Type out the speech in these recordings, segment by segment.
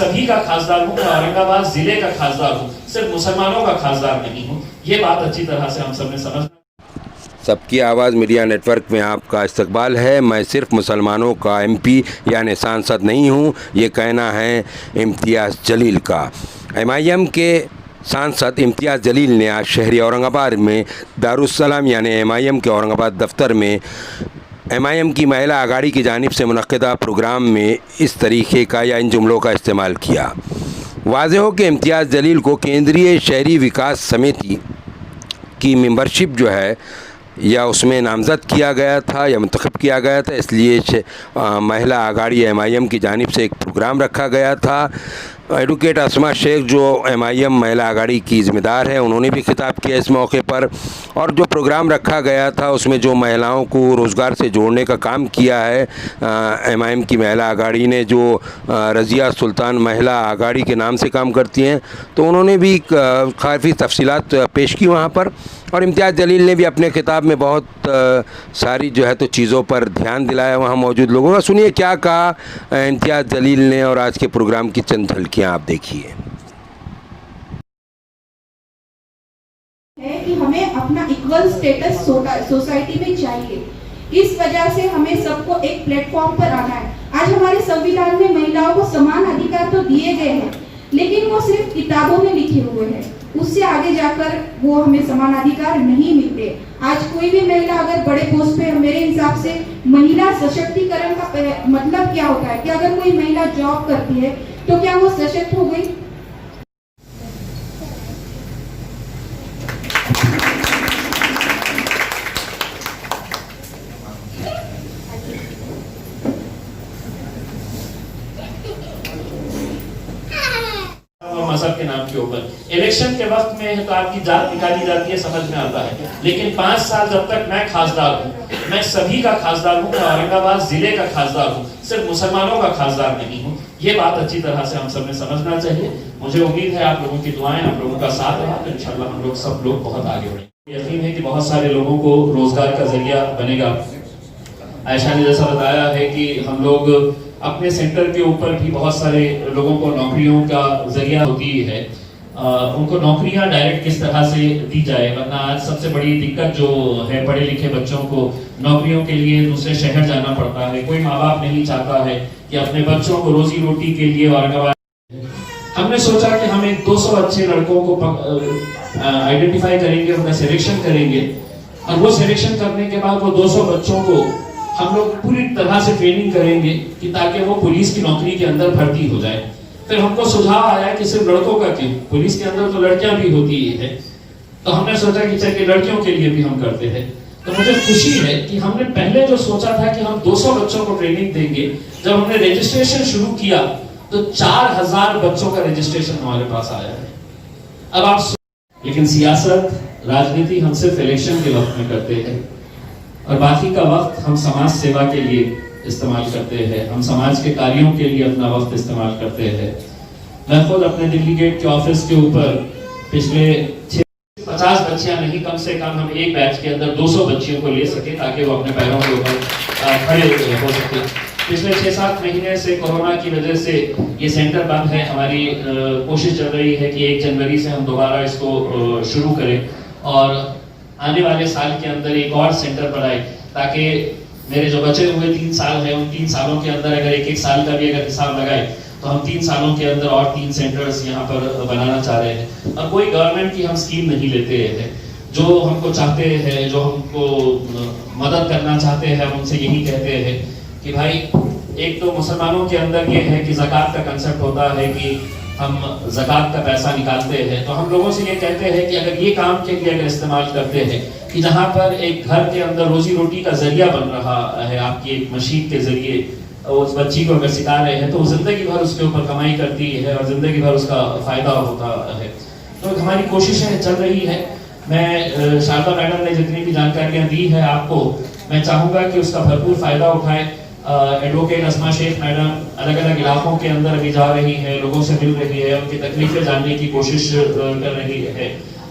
सभी का खासदार हूँ, मैं औरंगाबाद जिले का खासदार हूँ, सिर्फ मुसलमानों का खासदार नहीं हूँ। ये बात अच्छी तरह से हम सब ने समझ। सबकी आवाज़ मीडिया नेटवर्क में आपका इस्तकबाल है। मैं सिर्फ मुसलमानों का एमपी यानी सांसद नहीं हूं, ये कहना है इम्तियाज़ जलील का। एमआईएम के सांसद इम्तियाज़ जलील ने आज शहरी औरंगाबाद में दारुस्सलाम यानी एमआईएम के औरंगाबाद दफ्तर में एमआईएम की महिला आघाड़ी की जानिब से मुनक्किदा प्रोग्राम में इस तरीक़े का या इन जुमलों का इस्तेमाल किया। वाज़ेह हो कि इम्तियाज़ जलील को केंद्रीय शहरी विकास समिति की मेंबरशिप जो है या उसमें नामज़द किया गया था या मुंतखब किया गया था, इसलिए महिला आघाड़ी एमआईएम की जानिब से एक प्रोग्राम रखा गया था। एडवोकेट अस्मा शेख जो एमआईएम महिला आघाड़ी की ज़िम्मेदार है, उन्होंने भी खिताब किया इस मौके पर। और जो प्रोग्राम रखा गया था उसमें जो महिलाओं को रोज़गार से जोड़ने का काम किया है एमआईएम की महिला आघाड़ी ने, जो रज़िया सुल्तान महिला आघाड़ी के नाम से काम करती हैं, तो उन्होंने भी काफ़ी तफसीलात पेश की वहाँ पर। और इम्तियाज़ जलील ने भी अपने खिताब में बहुत सारी जो है तो चीज़ों पर ध्यान दिलाया वहाँ मौजूद लोगों का। सुनिए क्या कहा इम्तियाज़ जलील ने और आज के प्रोग्राम की चंद झलकियाँ आप देखिए। है कि हमें अपना इक्वल स्टेटस सोसाइटी में चाहिए, इस वजह से हमें सबको एक प्लेटफॉर्म पर आना है। आज हमारे संविधान में महिलाओं को समान अधिकार तो दिए गए हैं, लेकिन वो सिर्फ किताबों में लिखे हुए हैं, उससे आगे जाकर वो हमें समान अधिकार नहीं मिलते। आज कोई भी महिला अगर बड़े पोस्ट पे, मेरे हिसाब से महिला सशक्तिकरण का मतलब क्या होता है कि अगर कोई महिला जॉब करती है तो क्या वो सशक्त हो गई? मजहब के नाम के ऊपर इलेक्शन के वक्त में है तो आपकी जात निकाली जाती है, समझ में आता है। लेकिन 5 साल जब तक मैं खासदार हूँ, मैं सभी का खासदार हूँ, मैं औरंगाबाद जिले का खासदार हूँ, सिर्फ मुसलमानों का खासदार नहीं हूँ। ये बात अच्छी तरह से हम सब ने समझना चाहिए। मुझे उम्मीद है आप लोगों की दुआएं, आप लोगों का साथ रहा तो इंशाल्लाह हम लोग सब लोग बहुत आगे बढ़ेंगे। यकीन है कि बहुत सारे लोगों को रोजगार का जरिया बनेगा। आयशा ने जैसा बताया है कि हम लोग अपने सेंटर के ऊपर भी बहुत सारे लोगों को नौकरियों का जरिया होती है, उनको नौकरियां डायरेक्ट किस तरह से दी जाए, वरना आज सबसे बड़ी दिक्कत जो है पढ़े लिखे बच्चों को नौकरियों के लिए दूसरे शहर जाना पड़ता है। कोई माँ बाप नहीं चाहता है कि अपने बच्चों को रोजी रोटी के लिए औरंगाबाद। हमने सोचा कि हम एक 200 अच्छे लड़कों को आइडेंटिफाई करेंगे, उनका सिलेक्शन करेंगे और वो सिलेक्शन करने के बाद वो 200 बच्चों को हम लोग पूरी तरह से ट्रेनिंग करेंगे कि ताकि वो पुलिस की नौकरी के अंदर भर्ती हो जाए। फिर हमको सुझाव आया कि सिर्फ लड़कों का क्यों, पुलिस के अंदर तो लड़कियां भी होती है, तो हमने सोचा कि चलिए लड़कियों के लिए भी हम करते हैं। तो मुझे खुशी है कि हमने पहले जो सोचा था कि हम 200 बच्चों को ट्रेनिंग देंगे, जब हमने रजिस्ट्रेशन शुरू किया तो 4000 बच्चों का रजिस्ट्रेशन हमारे पास आया है। अब आप लेकिन सियासत राजनीति हम सिर्फ इलेक्शन के वक्त में करते हैं और बाकी का वक्त हम समाज सेवा के लिए इस्तेमाल करते हैं, हम समाज के कार्यों के लिए अपना वक्त इस्तेमाल करते हैं। मैं खुद अपने दिल्ली गेट के ऑफिस के ऊपर पिछले 50 बच्चियां नहीं, कम से कम हम एक बैच के अंदर 200 बच्चियों को ले सके ताकि वो अपने पैरों के ऊपर खड़े हो सके। पिछले 6-7 महीने से कोरोना की वजह से ये सेंटर बंद है। हमारी कोशिश चल रही है कि 1 जनवरी से हम दोबारा इसको शुरू करें और आने वाले साल के अंदर एक और सेंटर बनाए ताकि मेरे जो बचे हुए 3 साल हैं उन 3 सालों के अंदर अगर एक साल का भी अगर हिसाब लगाए तो हम 3 सालों के अंदर और 3 सेंटर्स यहाँ पर बनाना चाह रहे हैं। अब कोई गवर्नमेंट की हम स्कीम नहीं लेते हैं, जो हमको चाहते हैं, जो हमको मदद करना चाहते हैं, हम उनसे यही कहते हैं कि भाई एक तो मुसलमानों के अंदर ये है कि ज़कात का कंसेप्ट होता है कि हम ज़कात का पैसा निकालते हैं, तो हम लोगों से ये कहते हैं कि अगर ये काम के लिए अगर इस्तेमाल करते हैं कि जहाँ पर एक घर के अंदर रोजी रोटी का जरिया बन रहा है, आपकी एक मशीन के जरिए उस बच्ची को अगर सिखा रहे हैं तो वो जिंदगी भर उसके ऊपर कमाई करती है और जिंदगी भर उसका फायदा होता है। तो हमारी कोशिशें चल रही है। मैं शारदा मैडम ने जितनी भी जानकारियां दी है आपको, मैं चाहूँगा कि उसका भरपूर फायदा उठाएं। एडवोकेट अस्मा शेख मैडम अलग अलग इलाकों के अंदर अभी जा रही है, लोगों से मिल रही है, उनकी तकलीफें जानने की कोशिश कर रही है,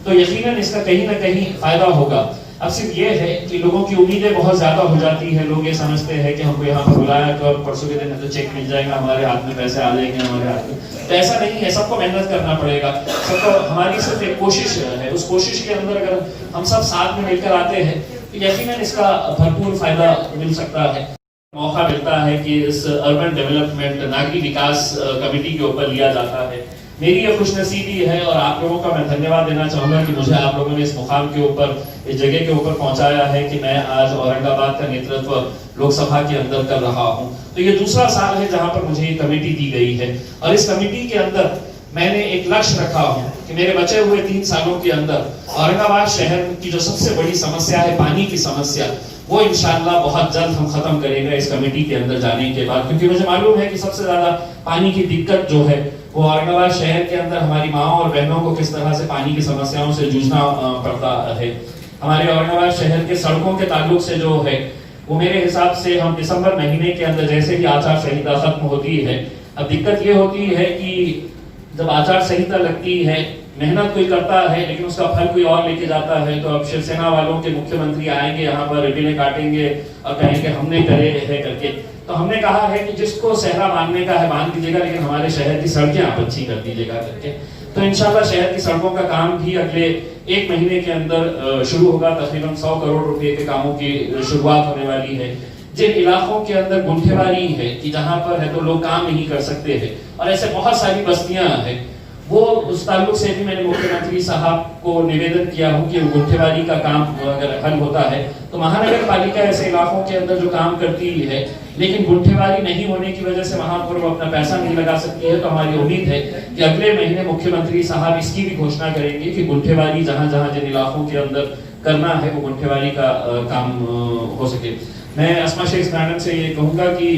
तो यकीनन इसका कहीं ना कहीं फायदा होगा। अब सिर्फ ये है कि लोगों की उम्मीदें बहुत ज्यादा हो जाती है। लोग ये समझते हैं कि हमको यहाँ पर बुलाया तो अब परसों के दिन तो चेक मिल जाएगा, हमारे हाथ में पैसे आ जाएंगे हमारे हाथ में। तो ऐसा नहीं है, सबको मेहनत करना पड़ेगा, सबको। हमारी सिर्फ एक कोशिश है, उस कोशिश के अंदर अगर हम सब साथ में मिलकर आते हैं तो यकीनन इसका भरपूर फायदा मिल सकता है। मौका मिलता है कि इस अर्बन डेवलपमेंट नागरिक विकास कमेटी के ऊपर लिया जाता है। मेरी ये खुशनसीबी है और आप लोगों का मैं धन्यवाद देना चाहूंगा कि मुझे आप लोगों ने इस मुकाम के ऊपर, इस जगह के ऊपर पहुंचाया है कि मैं आज औरंगाबाद का नेतृत्व लोकसभा के अंदर कर रहा हूं। तो ये दूसरा साल है जहां पर मुझे ये कमेटी दी गई है और इस कमेटी के अंदर मैंने एक लक्ष्य रखा हूं कि मेरे बचे हुए 3 सालों के अंदर औरंगाबाद शहर की जो सबसे बड़ी समस्या है पानी की समस्या, वो इंशाअल्लाह बहुत जल्द हम खत्म करेंगे इस कमेटी के अंदर जाने के बाद। क्योंकि मुझे मालूम है कि सबसे ज्यादा पानी की दिक्कत जो है वो औरंगाबाद शहर के अंदर हमारी माओ और बहनों को किस तरह से पानी की समस्याओं से जूझना पड़ता है। हमारे औरंगाबाद शहर के सड़कों के ताल्लुक से जो है वो मेरे हिसाब से हम दिसंबर महीने के अंदर जैसे ही आचार संहिता खत्म होती है, अब दिक्कत ये होती है कि जब आचार संहिता लगती है, मेहनत कोई करता है लेकिन उसका फल कोई और लेके जाता है। तो अब शिवसेना वालों के मुख्यमंत्री आएंगे यहाँ पर, रिबीनें काटेंगे और कहेंगे हमने करे है करके। तो हमने कहा है कि जिसको सहरा बांधने का है बांध दीजिएगा, लेकिन हमारे शहर की सड़कें आप अच्छी कर दीजिएगा करके। तो इंशाल्लाह शहर की सड़कों का काम भी अगले 1 महीने के अंदर शुरू होगा। तकरीबन 100 करोड़ रुपए के कामों की शुरुआत होने वाली है। जिन इलाकों के अंदर गुंठेवारी है कि जहां पर है तो लोग काम नहीं कर सकते हैं और ऐसे बहुत सारी बस्तियां हैं, वो उस ताल्लुक से भी मैंने मुख्यमंत्री साहब को निवेदन किया हूं कि गुंठेवारी का काम अगर हल होता है तो महानगर पालिका ऐसे इलाकों के अंदर जो काम करती है लेकिन गुंठेवारी नहीं होने की वजह से वहां पर वो अपना पैसा नहीं लगा सकती है। तो हमारी उम्मीद है कि अगले महीने मुख्यमंत्री साहब इसकी भी घोषणा करेंगे कि गुंठेवारी जहां जहां जिन इलाकों के अंदर करना है वो गुंठेवारी का काम हो सके। मैं अस्मा शेख मैडम से ये कहूंगा कि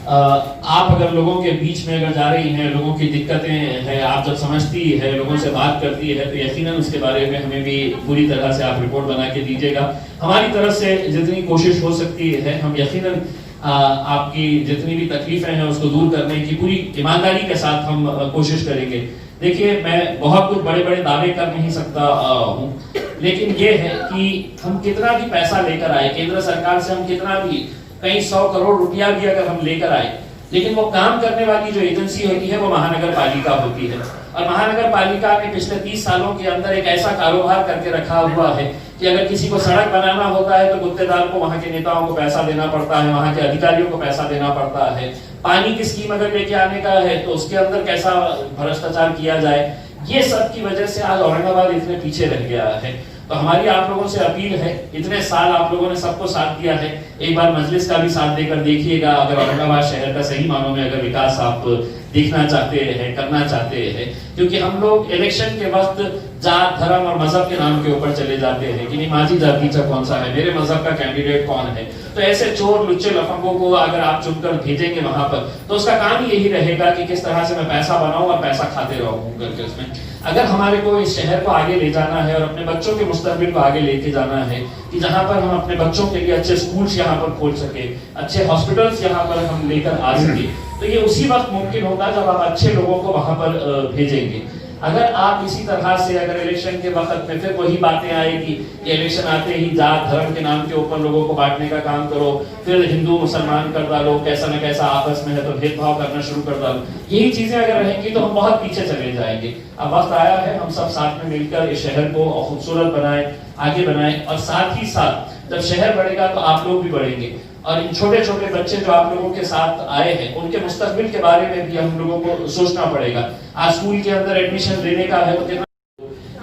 आप अगर लोगों के बीच में अगर जा रही हैं, लोगों की दिक्कतें हैं, आप जब समझती है, लोगों से बात करती है, तो यकीनन उसके बारे में हमें भी पूरी तरह से आप रिपोर्ट बना के दीजिएगा। हमारी तरफ से जितनी कोशिश हो सकती है हम यकीनन आपकी जितनी भी तकलीफें हैं उसको दूर करने की पूरी ईमानदारी के साथ हम कोशिश करेंगे। देखिए, मैं बहुत कुछ बड़े बड़े दावे कर नहीं सकता हूँ, लेकिन ये है कि हम कितना भी पैसा लेकर आए, केंद्र सरकार से हम कितना भी कई 100 करोड़ रुपया भी अगर हम लेकर आए, लेकिन वो काम करने वाली जो एजेंसी होती है वो महानगर पालिका होती है। और महानगर पालिका ने पिछले 30 सालों के अंदर एक ऐसा कारोबार करके रखा हुआ है कि अगर किसी को सड़क बनाना होता है तो गुत्तेदार को, वहां के नेताओं को पैसा देना पड़ता है, वहां के अधिकारियों को पैसा देना पड़ता है। पानी की स्कीम अगर लेके आने का है तो उसके अंदर कैसा भ्रष्टाचार किया जाए, ये सब की वजह से आज औरंगाबाद इतने पीछे रह गया है। तो हमारी आप लोगों से अपील है, इतने साल आप लोगों ने सबको साथ दिया है, एक बार मजलिस का भी साथ देकर देखिएगा। अगर औरंगाबाद शहर का सही मानों में अगर विकास आप देखना चाहते हैं, करना चाहते हैं, क्योंकि हम लोग इलेक्शन के वक्त जात, धर्म और मजहब के नाम के ऊपर चले जाते हैं कि नहीं माझी जातीचा कौन सा है, मेरे मजहब का कैंडिडेट कौन है। तो ऐसे चोर लुच्चे लफंगों को अगर आप चुनकर भेजेंगे वहां पर, तो उसका काम यही रहेगा कि किस तरह से मैं पैसा बनाऊं और पैसा खाते रहूं करके उसमें। अगर हमारे को इस शहर को आगे ले जाना है और अपने बच्चों के मुस्तकबिल को आगे लेके जाना है कि जहां पर हम अपने बच्चों के लिए अच्छे स्कूल्स यहाँ पर खोल सके, अच्छे हॉस्पिटल्स यहाँ पर हम लेकर आ सके, तो ये उसी वक्त मुमकिन होगा जब आप अच्छे लोगों को वहां पर भेजेंगे। अगर आप इसी तरह से अगर इलेक्शन के वक्त में फिर वही बातें आएगी कि इलेक्शन आते ही जात धर्म के नाम के ऊपर लोगों को बांटने का काम करो, फिर हिंदू मुसलमान कर डालो, कैसा न कैसा आपस में है तो भेदभाव करना शुरू कर डालो, यही चीजें अगर रहेंगी तो हम बहुत पीछे चले जाएंगे। अब वक्त आया है हम सब साथ में मिलकर इस शहर को खूबसूरत बनाए, आगे बनाए, और साथ ही साथ जब शहर बढ़ेगा तो आप लोग भी बढ़ेंगे। और इन छोटे छोटे बच्चे जो आप लोगों के साथ आए हैं उनके मुस्तकबिल के बारे में भी हम लोगों को सोचना पड़ेगा। आज स्कूल के अंदर एडमिशन लेने का है तो कितना,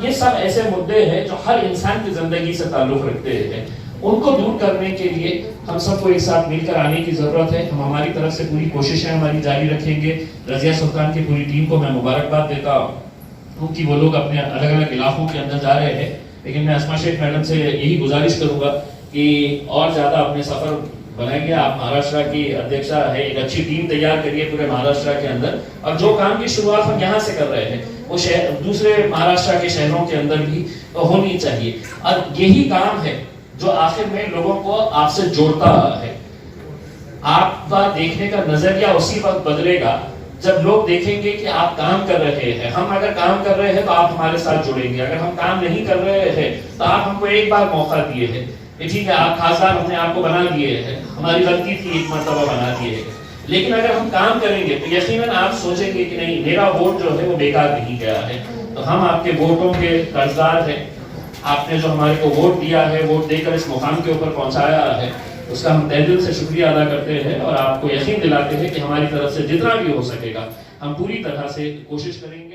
ये सब ऐसे मुद्दे हैं जो हर इंसान की जिंदगी से ताल्लुक रखते हैं। उनको दूर करने के लिए हम सबको एक साथ मिलकर आने की जरूरत है। हम हमारी तरफ से पूरी कोशिशें हमारी जारी रखेंगे। रजिया सुल्तान की पूरी टीम को मैं मुबारकबाद देता हूँ कि वो लोग अपने अलग अलग इलाकों के अंदर जा रहे हैं, लेकिन मैं अस्मा शेख मैडम से यही गुजारिश करूंगा कि और ज्यादा अपने सफर बनाएंगे। आप महाराष्ट्र की अध्यक्षा है, एक अच्छी टीम तैयार करिए पूरे महाराष्ट्र के अंदर, और जो काम की शुरुआत हम यहाँ से कर रहे हैं वो दूसरे महाराष्ट्र के शहरों के अंदर भी होनी चाहिए। और यही काम है जो आखिर में लोगों को आपसे जोड़ता है। आपका देखने का नजरिया उसी वक्त बदलेगा जब लोग देखेंगे कि आप काम कर रहे हैं, हम अगर काम कर रहे हैं तो आप हमारे साथ जुड़ेंगे, अगर हम काम नहीं कर रहे हैं तो आप हमको एक बार मौका दिए हैं कि ठीक है आप खासदार हमने आपको बना दिए हैं, हमारी गलती थी एक मरतबा बना दिए है, लेकिन अगर हम काम करेंगे तो यकीनन आप सोचेंगे कि नहीं मेरा वोट जो है वो बेकार नहीं गया है। तो हम आपके वोटों के कर्जदार हैं, आपने जो हमारे को वोट दिया है, वोट देकर इस मुकाम के ऊपर पहुंचाया है, उसका हम तहे दिल से शुक्रिया अदा करते हैं और आपको यकीन दिलाते हैं कि हमारी तरफ से जितना भी हो सकेगा हम पूरी तरह से कोशिश करेंगे।